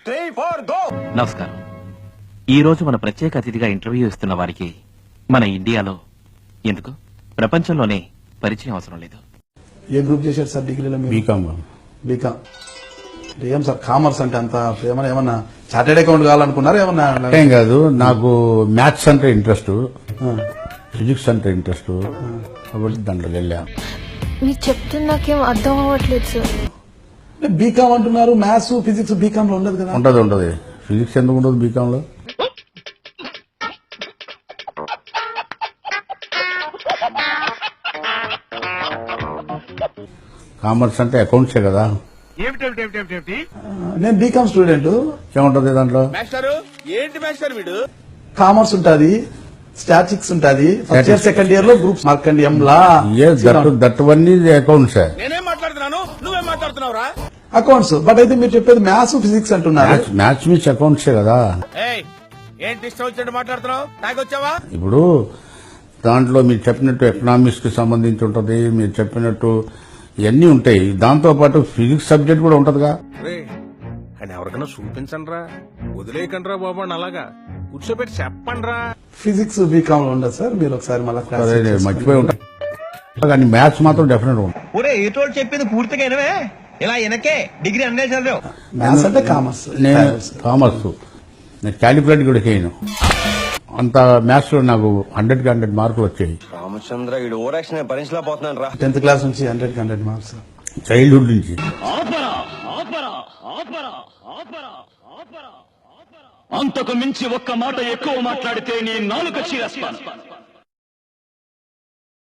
3, 4, go! నమస్కారం. ఈ రోజు మన ప్రత్యేక అతిథిగా ఇంటర్వ్యూ ఇస్తున్న వారికి మన ఇండియాలో ఎందుకు ప్రపంచంలోనే పరిచయం అవసరం లేదు. ఏ గ్రూప్ చేశారు సార్ డిగ్రీలో? బీకామ్. బీకామ్. ఏం సార్ కామర్స్ అంటే అంత ఏమన్నా చార్టెడ్ అకౌంట్ కావాలనుకున్నారా? ఏమన్నా ఏం కాదు, నాకు మ్యాథ్స్ అంటే ఇంట్రెస్ట్, ఫిజిక్స్ అంటే ఇంట్రెస్ట్, కాబట్టి దాంట్లో వెళ్ళా. మీరు చెప్తుంది నాకేం అర్థం అవ్వట్లేదు సార్. బీకామ్ అంటున్నారు, మ్యాథ్స్ ఫిజిక్స్ బీకామ్ లో ఉండదు కదా? ఉంటది. ఫిజిక్స్ ఎందుకు ఉండదు బీకామ్ లో? కామర్స్ అంటే అకౌంట్సే కదా. నేను బీకామ్ స్టూడెంట్. ఏముంటది దాంట్లో? కామర్స్ ఉంటది, స్టాటిస్టిక్స్ ఉంటది, ఫస్ట్ ఇయర్ సెకండ్ ఇయర్ లో గ్రూప్స్ మార్కండియం లా దట్టువన్నీ అకౌంట్స్. అకౌంట్స్. బట్ అయితే మీరు చెప్పేది మ్యాథ్స్ ఫిజిక్స్ అంటున్నారు. మ్యాథ్స్ మీన్స్ అకౌంట్సే కదా. ఇప్పుడు దాంట్లో మీరు చెప్పినట్టు ఎకనామిక్స్ కి సంబంధించి ఉంటది, మీరు చెప్పినట్టు ఇవన్నీ ఉంటాయి. దాంతో పాటు ఫిజిక్స్ సబ్జెక్ట్ కూడా ఉంటదిగా. ఎవరికైనా చూపించండి రా, వదిలేయకండి రా బాబు, అలాగా కూర్చోబెట్టి చెప్పండి రా. ఫిజిక్స్ బీకామ్ లో ఉండదు సార్, మీరు ఒకసారి మళ్ళీ మర్చిపోయి ఉంటాయి, కానీ మ్యాథ్స్ మాత్రం డెఫినెట్ ఉంటుంది. ఒరే ఏటోళ్ళు చెప్పింది పూర్తిగా వినవే, ఇలా వెనకే డిగ్రీ అన్నీ చదివావు. మ్యాథ్స్ అంటే కామర్స్. నేను కామర్స్, నేను క్యాలిక్యులేట్ కూడా చేయను. అంత మ్యాథ్స్ లో నాకు 100కి 100 మార్కులు వచ్చాయి. రామచంద్ర వీడు ఓరాక్షన్ భరించలేకపోతున్నాను రా. 10th క్లాస్ నుంచి 100కి 100 మార్క్స్. చైల్డ్హుడ్ నుంచి. అంతకు మించి ఒక్క మాట ఎక్కువ మాట్లాడితే నీ నాలుక చీరేస్తాను.